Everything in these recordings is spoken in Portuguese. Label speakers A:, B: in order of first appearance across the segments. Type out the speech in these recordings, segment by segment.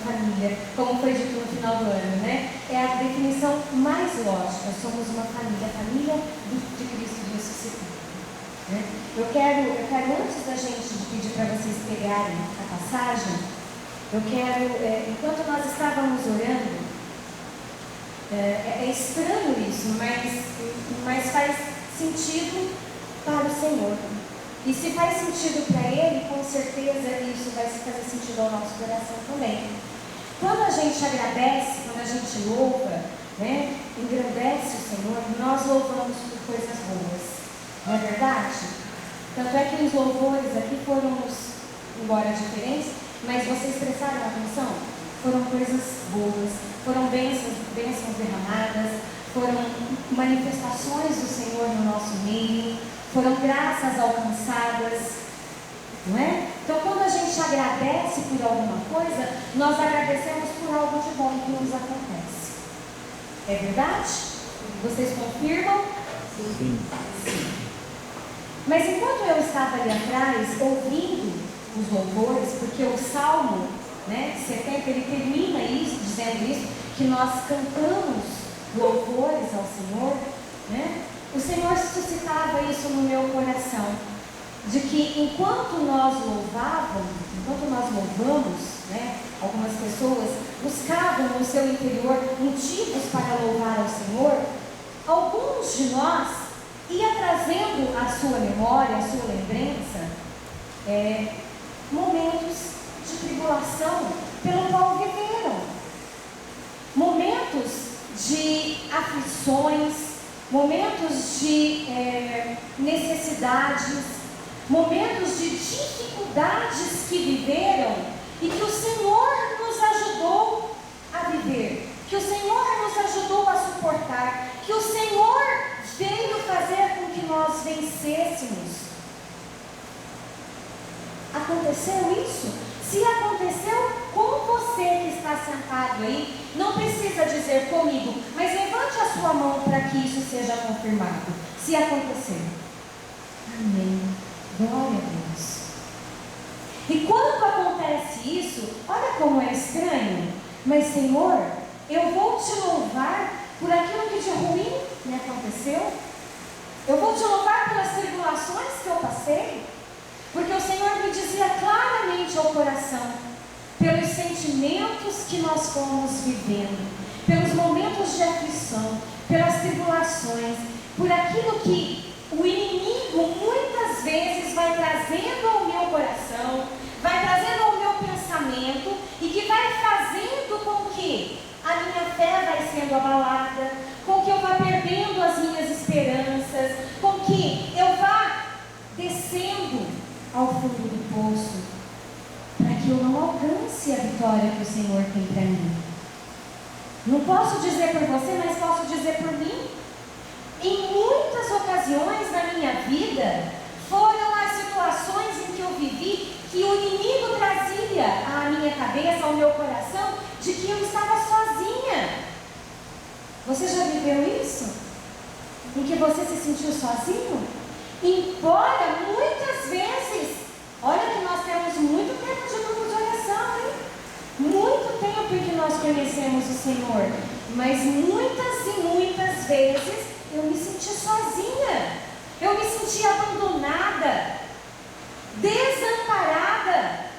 A: família, como foi dito no final do ano, né? É a definição mais lógica. Somos uma família, a família de Cristo ressuscitado, né? Eu quero, antes da gente pedir para vocês pegarem a passagem, eu quero, enquanto nós estávamos orando, é estranho isso, mas faz sentido para o Senhor. E se faz sentido para Ele, com certeza isso vai fazer sentido ao nosso coração também. Quando a gente agradece, quando a gente louva, né, engrandece o Senhor, nós louvamos por coisas boas. Não é verdade? Tanto é que os louvores aqui foram, embora diferentes, mas vocês prestaram atenção? Foram coisas boas, foram bênçãos derramadas, foram manifestações do Senhor no nosso meio, foram graças alcançadas, não é? Então, quando a gente agradece por alguma coisa, nós agradecemos por algo de bom que nos acontece. É verdade? Vocês confirmam?
B: Sim.
A: Sim. Mas enquanto eu estava ali atrás, ouvindo os louvores, porque o Salmo, né, 70, ele termina isso, dizendo isso, que nós cantamos louvores ao Senhor, né? O Senhor suscitava isso no meu coração, de que enquanto nós louvamos, né, algumas pessoas buscavam no seu interior motivos para louvar ao Senhor, alguns de nós ia trazendo à sua memória, à sua lembrança, momentos de tribulação pelo qual viveram, momentos de aflições, momentos de necessidades, momentos de dificuldades que viveram e que o Senhor nos ajudou a viver, que o Senhor nos ajudou a suportar, que o Senhor veio fazer com que nós vencêssemos. Aconteceu isso? Se aconteceu com você que está sentado aí, não precisa dizer comigo, mas levante a sua mão para que isso seja confirmado. Se aconteceu. Amém. Glória a Deus. E quando acontece isso, olha como é estranho. Mas Senhor, eu vou te louvar por aquilo que de ruim me aconteceu. Eu vou te louvar pelas tribulações que eu passei. Porque o Senhor me dizia claramente ao coração, pelos sentimentos que nós fomos vivendo, pelos momentos de aflição, pelas tribulações, por aquilo que o inimigo muitas vezes vai trazendo ao meu coração, vai trazendo ao meu pensamento e que vai fazendo com que a minha fé vai sendo abalada, com que eu vá perdendo as minhas esperanças, com que eu vá descendo ao fundo do poço, para que eu não alcance a vitória que o Senhor tem para mim. Não posso dizer por você, mas posso dizer por mim. Em muitas ocasiões na minha vida, foram as situações em que eu vivi, que o inimigo trazia à minha cabeça, ao meu coração, de que eu estava sozinha. Você já viveu isso? Em que você se sentiu sozinho? Embora muitas vezes, olha que nós temos muito tempo de grupo de oração, hein? Muito tempo em que nós conhecemos o Senhor, mas muitas e muitas vezes eu me senti sozinha, eu me senti abandonada, desamparada.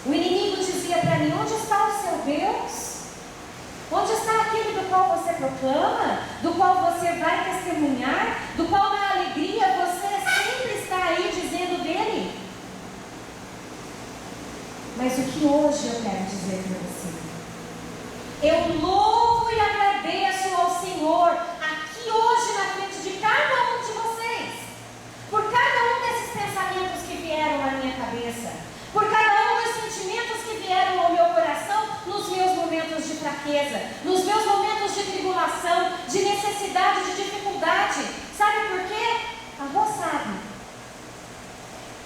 A: O inimigo dizia para mim: onde está o seu Deus? Onde está aquele do qual você proclama, do qual você vai testemunhar, do qual na alegria você sempre está aí dizendo dele? Mas o que hoje eu quero dizer para você? Eu louvo e agradeço ao Senhor, aqui hoje na frente de cada um de vocês, por cada um desses pensamentos que vieram na minha cabeça, por cada um dos sentimentos que vieram ao meu coração nos meus momentos de fraqueza, nos meus momentos de tribulação, de necessidade, de dificuldade. Sabe por quê? A Rô sabe.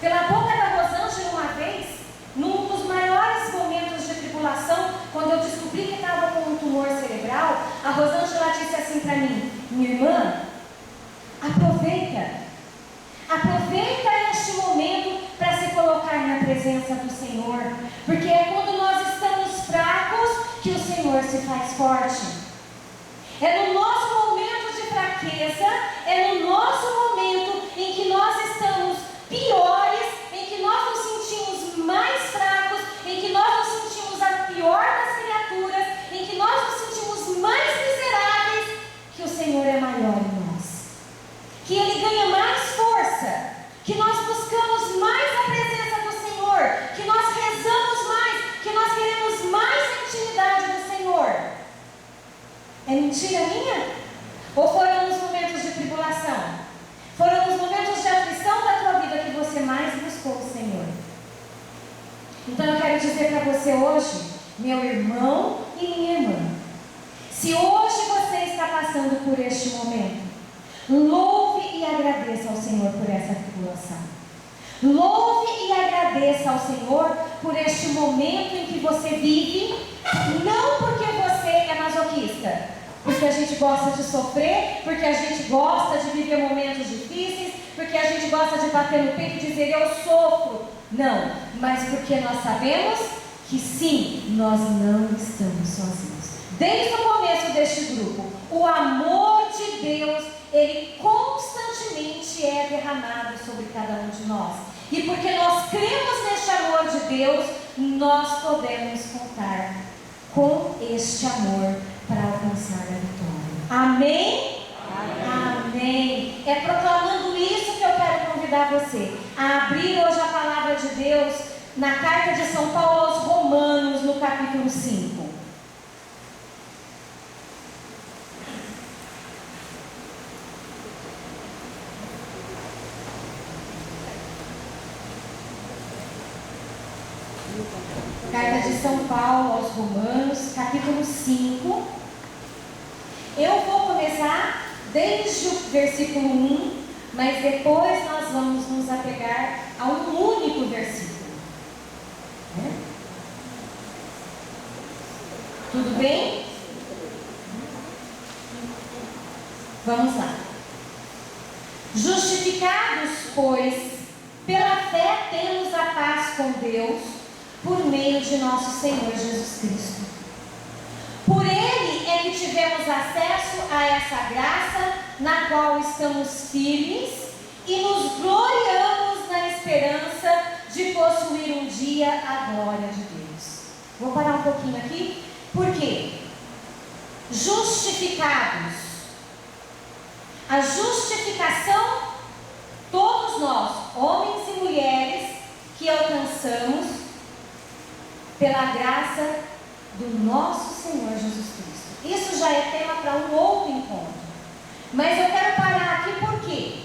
A: Pela boca da Rosângela, uma vez, num dos maiores momentos de tribulação, quando eu descobri que estava com um tumor cerebral, a Rosângela disse assim para mim: minha irmã, aproveita este momento para se colocar na presença presença do Senhor, porque é quando nós estamos fracos que o Senhor se faz forte. É no nosso momento de fraqueza, é no nosso momento em que nós estamos piores, em que nós nos sentimos mais fracos, em que nós nos sentimos a pior das criaturas, em que nós nos sentimos mais miseráveis, que o Senhor é maior em nós, que Ele ganha mais força, que nós buscamos mais a presença do Senhor, que nós rezamos mais, que nós queremos mais a intimidade do Senhor. É mentira minha? Ou foram nos momentos de tribulação? Foram nos momentos de aflição da tua vida que você mais buscou o Senhor? Então eu quero dizer para você hoje, meu irmão e minha irmã, se hoje você está passando por este momento, louve e agradeça ao Senhor por essa tribulação. Louve e agradeça ao Senhor por este momento em que você vive, não porque você é masoquista, porque a gente gosta de sofrer, porque a gente gosta de viver momentos difíceis, porque a gente gosta de bater no peito e dizer eu sofro. Não, mas porque nós sabemos que sim, nós não estamos sozinhos. Desde o começo deste grupo, o amor de Deus, ele constantemente é derramado sobre cada um de nós. E porque nós cremos neste amor de Deus, nós podemos contar com este amor para alcançar a vitória. Amém? Amém? Amém. É proclamando isso que eu quero convidar você a abrir hoje a palavra de Deus na carta de São Paulo aos Romanos, no capítulo 5. Carta de São Paulo aos Romanos, capítulo 5. Eu vou começar desde o versículo 1, mas depois nós vamos nos apegar a um único versículo. Tudo bem? Vamos lá. Justificados, pois, pela fé temos a paz com Deus, por meio de nosso Senhor Jesus Cristo. Por Ele é que tivemos acesso a essa graça, na qual estamos firmes e nos gloriamos na esperança de possuir um dia a glória de Deus. Vou parar um pouquinho aqui. Por quê? Justificados. A justificação, todos nós, homens e mulheres, que alcançamos pela graça do nosso Senhor Jesus Cristo. Isso já é tema para um outro encontro. Mas eu quero parar aqui por quê?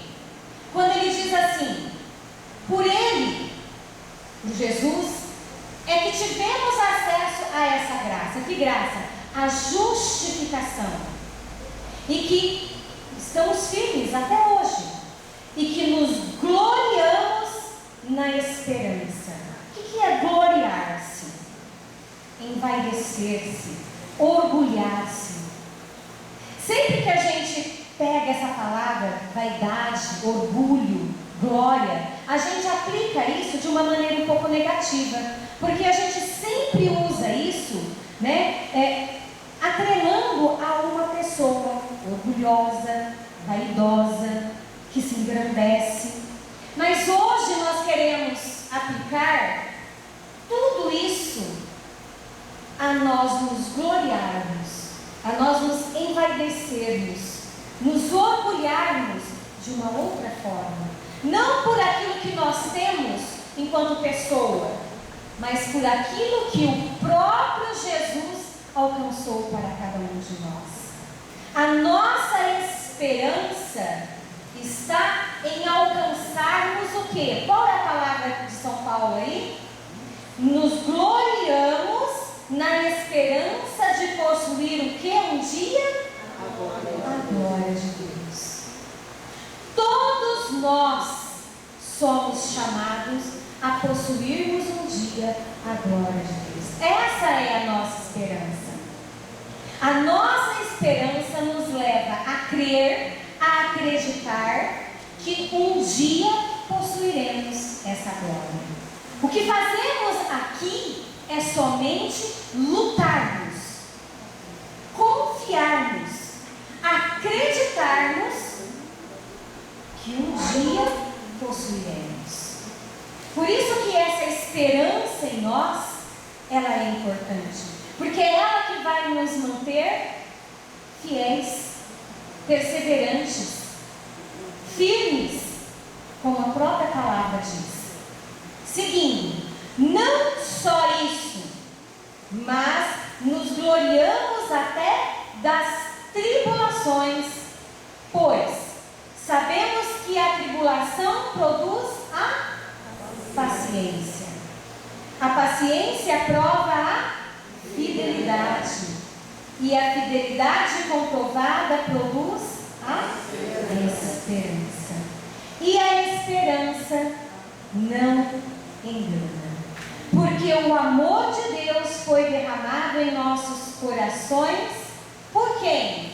A: Quando ele diz assim, por Ele, por Jesus, é que tivemos acesso a essa graça. Que graça? A justificação. E que estamos firmes até hoje. E que nos gloriamos na esperança. O que é gloriar-se? Envaidecer-se, orgulhar-se. Sempre que a gente pega essa palavra, vaidade, orgulho, glória, a gente aplica isso de uma maneira um pouco negativa, porque a gente sempre usa isso, atrelando a uma pessoa orgulhosa, vaidosa, que se engrandece. Mas hoje nós queremos aplicar tudo isso a nós nos gloriarmos, a nós nos envaidecermos, nos orgulharmos de uma outra forma. Não por aquilo que nós temos enquanto pessoa, mas por aquilo que o próprio Jesus alcançou para cada um de nós. A nossa esperança está em alcançarmos o quê? Qual é a palavra de São Paulo aí? Nos gloriamos na esperança de possuir o que um dia? A glória de Deus. Todos nós somos chamados a possuirmos um dia a glória de Deus. Essa é a nossa esperança. A nossa esperança nos leva a crer, a acreditar que um dia possuiremos essa glória. O que fazemos aqui é somente lutarmos, confiarmos, acreditarmos que um dia possuiremos. Por isso que essa esperança em nós, ela é importante, porque é ela que vai nos manter fiéis, perseverantes, firmes, como a própria palavra diz. Seguindo, não só isso, mas nos gloriamos até das tribulações, pois sabemos que a tribulação produz a paciência. A paciência prova a fidelidade, e a fidelidade comprovada produz a esperança. E a esperança não engana, porque o amor de Deus foi derramado em nossos corações, por quem?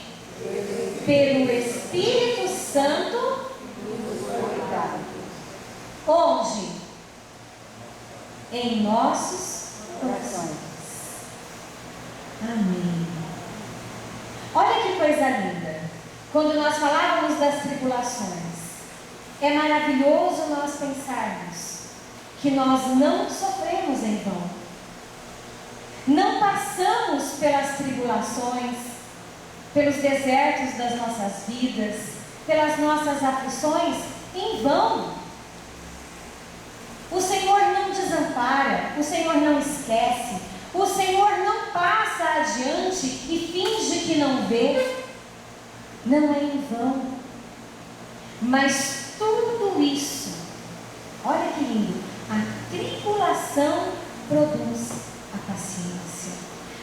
A: Pelo Espírito Santo, onde? Em nossos corações. Amém. Olha que coisa linda. Quando nós falávamos das tribulações, é maravilhoso nós pensarmos que nós não sofremos em vão. Não passamos pelas tribulações, pelos desertos das nossas vidas, pelas nossas aflições em vão. O Senhor não desampara, o Senhor não esquece, o Senhor não passa adiante e finge que não vê. Não é em vão. Mas tudo isso, olha que lindo, a tribulação produz a paciência.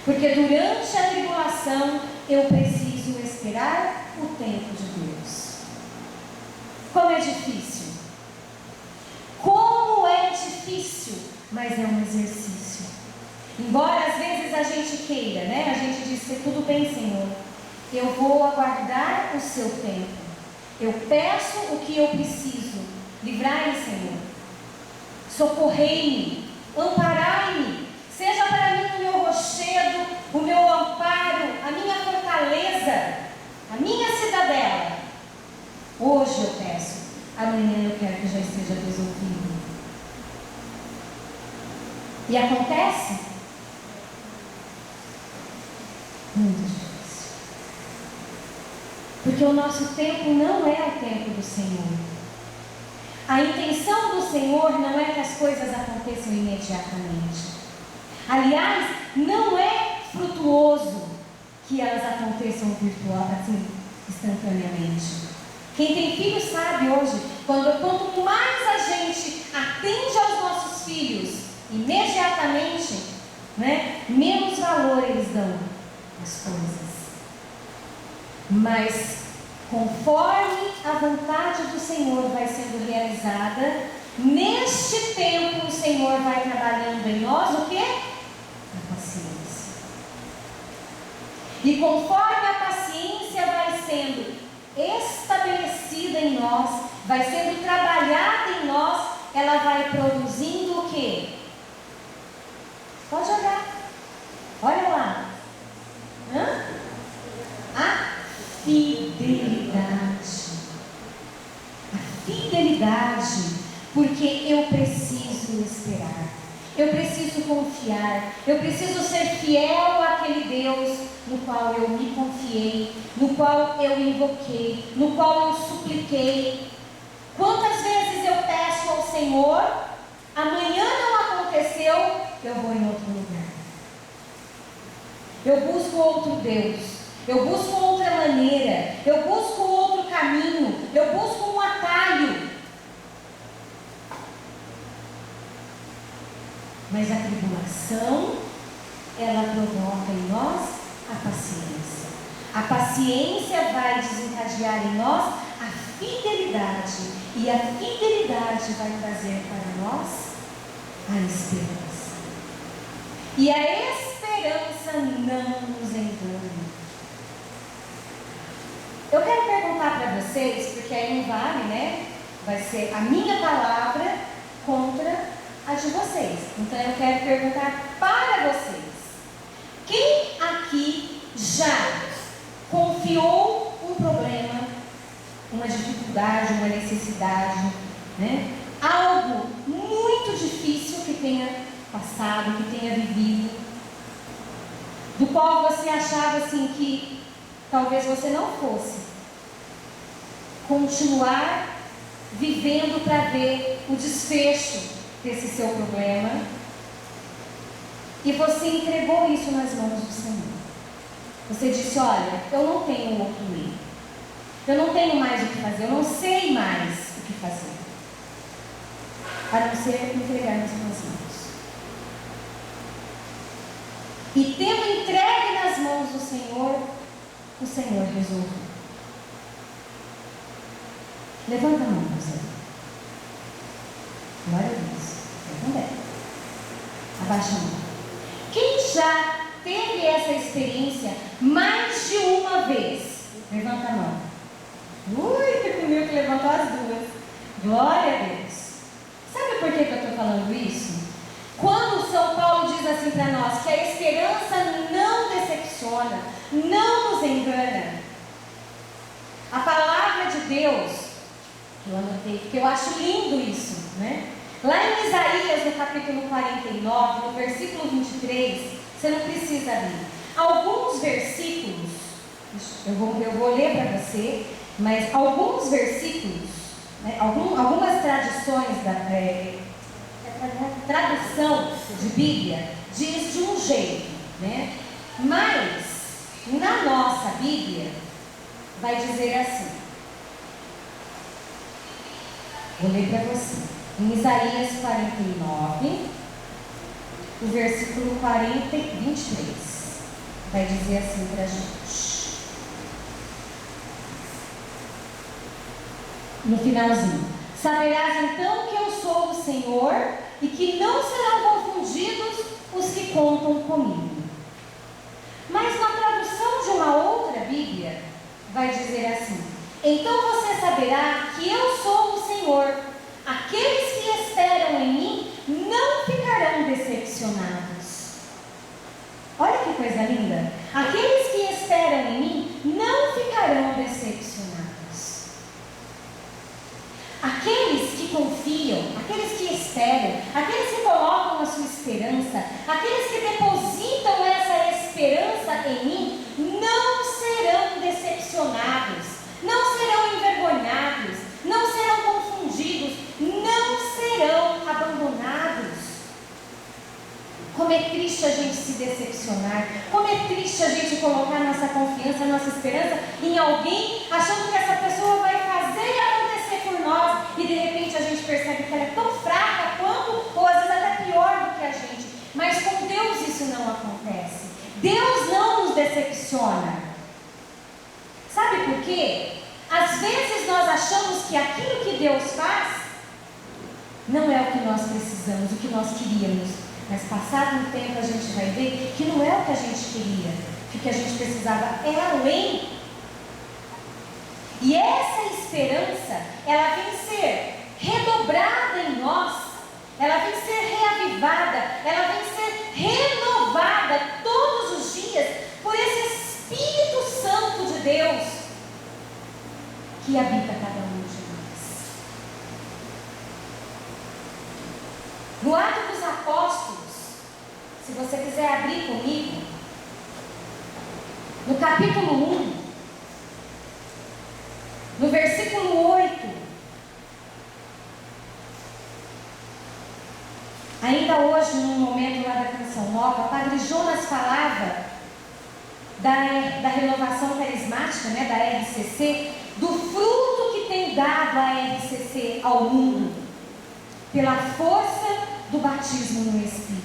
A: Porque durante a tribulação eu preciso esperar o tempo de Deus. Como é difícil. Como é difícil, mas é um exercício. Embora às vezes a gente queira, né? A gente diz, tudo bem, Senhor, eu vou aguardar o seu tempo. Eu peço o que eu preciso. Livrai-me, Senhor. Socorrei-me, amparai-me. Seja para mim o meu rochedo, o meu amparo, a minha fortaleza, a minha cidadela. Hoje eu peço, amanhã eu quero que já esteja resolvido. E acontece? Muito difícil. Porque o nosso tempo não é o tempo do Senhor. A intenção do Senhor não é que as coisas aconteçam imediatamente. Aliás, não é frutuoso que elas aconteçam assim, instantaneamente. Quem tem filho sabe hoje, quanto mais a gente atende aos nossos filhos imediatamente, né, menos valor eles dão às coisas. Mas conforme a vontade do Senhor vai sendo realizada, neste tempo o Senhor vai trabalhando em nós o quê? A paciência. E conforme a paciência vai sendo estabelecida em nós, vai sendo trabalhada em nós, ela vai produzindo o quê? Pode olhar. Olha lá. A fidelidade. A fidelidade, porque eu preciso esperar, eu preciso confiar, eu preciso ser fiel àquele Deus no qual eu me confiei, no qual eu invoquei, no qual eu supliquei. Quantas vezes eu peço ao Senhor, amanhã não aconteceu, eu vou em outro lugar. Eu busco outro Deus, eu busco outra maneira, eu busco outro caminho, eu busco um atalho. Mas a tribulação, ela provoca em nós a paciência. A paciência vai desencadear em nós a fidelidade. E a fidelidade vai trazer para nós a esperança. E a esperança não nos engana. Eu quero perguntar para vocês, porque aí não vale, né? Vai ser a minha palavra contra a de vocês. Então eu quero perguntar para vocês: quem aqui já confiou um problema, uma dificuldade, uma necessidade, né? Algo muito difícil que tenha passado, que tenha vivido, do qual você achava assim que talvez você não fosse continuar vivendo para ver o desfecho desse seu problema, e você entregou isso nas mãos do Senhor. Você disse: olha, eu não tenho outro meio, eu não tenho mais o que fazer, eu não sei mais o que fazer, a não ser entregar nas minhas mãos. E tendo entregue nas mãos do Senhor, o Senhor resolveu. Levanta a mão, você. Glória a Deus. Eu também. Abaixa a mão. Quem já teve essa experiência mais de uma vez? Levanta a mão. Ui, que comigo que levantou as duas. Glória a Deus. Sabe por que eu estou falando isso? Quando São Paulo diz assim para nós que a esperança não decepciona, não nos engana, a palavra de Deus, que eu anotei, porque eu acho lindo isso, né? Lá em Isaías, no capítulo 49, no versículo 23, você não precisa ler. Alguns versículos, eu vou ler para você, mas alguns versículos, né, algumas tradições tradução de Bíblia diz de um jeito, né? Mas na nossa Bíblia vai dizer assim. Vou ler para você. Em Isaías 49, o versículo 23, vai dizer assim para a gente. No finalzinho: saberás então que eu sou o Senhor, e que não serão confundidos os que contam comigo. Mas na tradução de uma outra Bíblia, vai dizer assim: então você saberá que eu sou o Senhor. Aqueles que esperam em mim não ficarão decepcionados. Olha que coisa linda. Aqueles que esperam em mim não ficarão decepcionados. Aqueles que confiam, aqueles que esperam, aqueles que colocam a sua esperança, aqueles que depositam essa esperança em mim, não serão decepcionados, não serão envergonhados, não serão confundidos, não serão abandonados. Como é triste a gente se decepcionar, como é triste a gente colocar nossa confiança, nossa esperança em alguém, achando que essa pessoa vai fazer e acontecer por nós, e de repente a gente percebe que ela é tão fraca quanto, ou às vezes até pior do que a gente. Mas com Deus isso não acontece. Deus não nos decepciona. Sabe por quê? Às vezes nós achamos que aquilo que Deus faz não é o que nós precisamos, o que nós queríamos. Mas passado um tempo a gente vai ver que não é o que a gente queria, que o que a gente precisava é além. E essa esperança, ela vem ser redobrada em nós, ela vem ser reavivada, ela vem ser renovada todos os dias por esse Espírito Santo de Deus que habita cada um de nós. No Atos dos Apóstolos, se você quiser abrir comigo, no capítulo 1, no versículo 8, ainda hoje, num momento lá da Canção Nova, o Padre Jonas falava da renovação carismática, né, da RCC, do fruto que tem dado a RCC ao mundo, pela força do batismo no Espírito.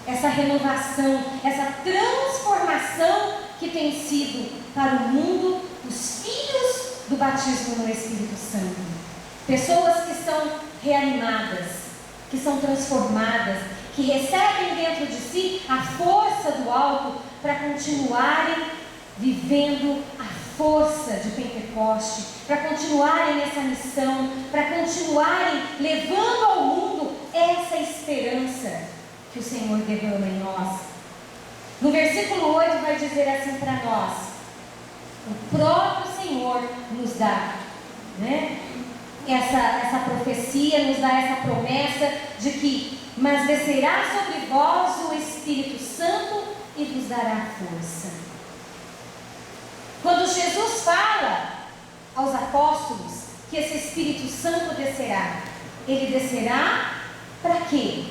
A: Essa renovação, essa transformação que tem sido para o mundo os filhos do batismo no Espírito Santo. Pessoas que são reanimadas, que são transformadas, que recebem dentro de si a força do alto para continuarem vivendo a força de Pentecoste, para continuarem nessa missão, para continuarem levando ao mundo essa esperança que o Senhor derrama em nós. No versículo 8 vai dizer assim para nós: o próprio Senhor nos dá, né, essa profecia, nos dá essa promessa de que, mas descerá sobre vós o Espírito Santo e vos dará força. Quando Jesus fala aos apóstolos que esse Espírito Santo descerá, ele descerá para quê?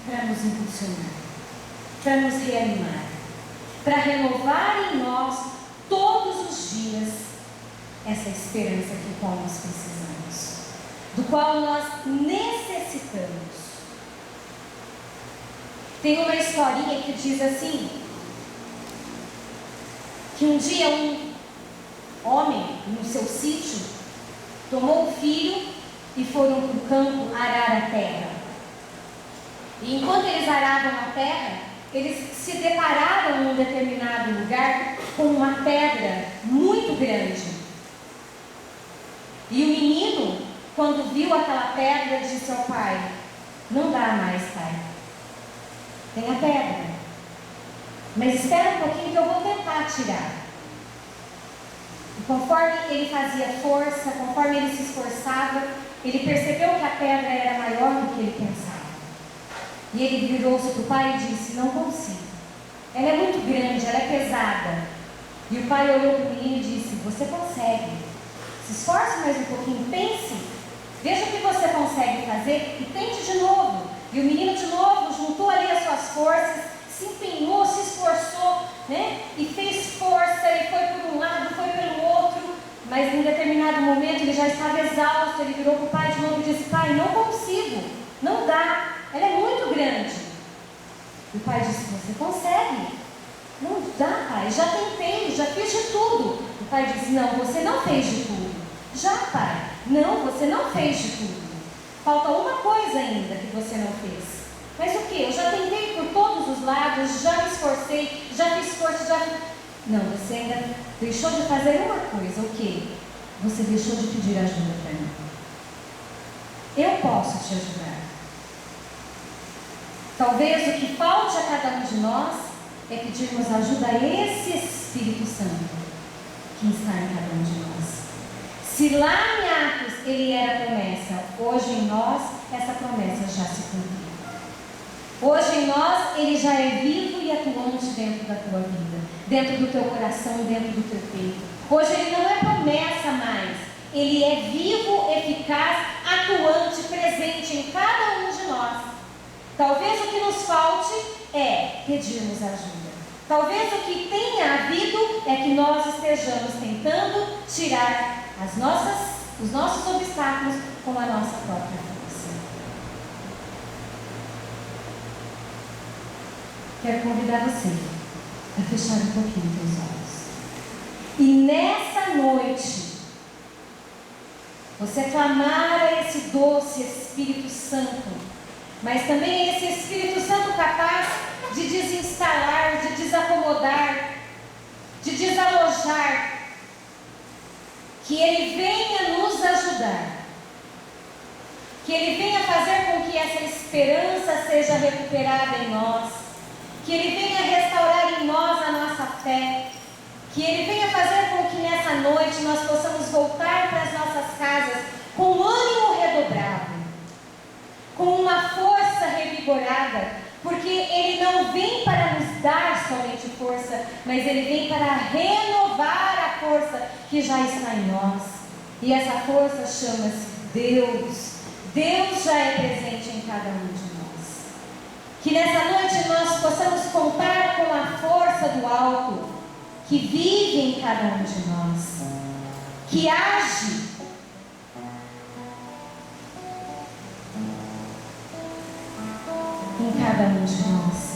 A: Para nos impulsionar, para nos reanimar, para renovar em nós todos os dias essa esperança que qual nós precisamos, do qual nós necessitamos. Tem uma historinha que diz assim, que um dia um homem no seu sítio tomou o filho e foram para o campo arar a terra. E enquanto eles aravam a terra, eles se depararam num determinado lugar com uma pedra muito grande. E o menino, quando viu aquela pedra, disse ao pai: não dá mais, pai, tem a pedra, mas espera um pouquinho que eu vou tentar tirar. E conforme ele fazia força, conforme ele se esforçava, ele percebeu que a pedra era maior do que ele pensava. E ele virou-se para o pai e disse: não consigo, ela é muito grande, ela é pesada. E o pai olhou para o menino e disse: você consegue, se esforce mais um pouquinho, pense, veja o que você consegue fazer e tente de novo. E o menino de novo juntou ali as suas forças, se empenhou, se esforçou, né? E fez força, e foi por um lado, foi pelo outro, mas em determinado momento ele já estava exausto. Ele virou para o pai de novo e disse: pai, não consigo, não dá, ela é muito grande. E o pai disse: você consegue? Não dá, pai, já tentei, já fiz de tudo. O pai disse: não, você não fez de tudo. Já, pai, não, você não fez de tudo. Falta uma coisa ainda que você não fez. Mas o que? Eu já tentei por todos os lados, já me esforcei, já fiz força, já... Não, você ainda deixou de fazer uma coisa. O que? Você deixou de pedir ajuda para mim. Eu posso te ajudar. Talvez o que falte a cada um de nós é pedirmos ajuda a esse Espírito Santo que está em cada um de nós. Se lá em Atos ele era promessa, hoje em nós essa promessa já se cumpriu. Hoje em nós ele já é vivo e atuante dentro da tua vida, dentro do teu coração, dentro do teu peito. Hoje ele não é promessa mais, ele é vivo, eficaz, atuante, presente em cada um de nós. Talvez o que nos falte é pedirmos ajuda. Talvez o que tenha havido é que nós estejamos tentando tirar os nossos obstáculos com a nossa própria força. Quero convidar você a fechar um pouquinho os olhos. E nessa noite, você clamar a esse doce Espírito Santo, mas também esse Espírito Santo capaz de desinstalar, de desacomodar, de desalojar, que Ele venha nos ajudar, que Ele venha fazer com que essa esperança seja recuperada em nós, que Ele venha restaurar em nós a nossa fé, que Ele venha fazer com que nessa noite nós possamos voltar para as nossas casas com ânimo redobrado, com uma força revigorada, porque Ele não vem para nos dar somente força, mas Ele vem para renovar a força que já está em nós. E essa força chama-se Deus. Deus já é presente em cada um de nós. Que nessa noite nós possamos contar com a força do alto, que vive em cada um de nós, que age em cada um de nós.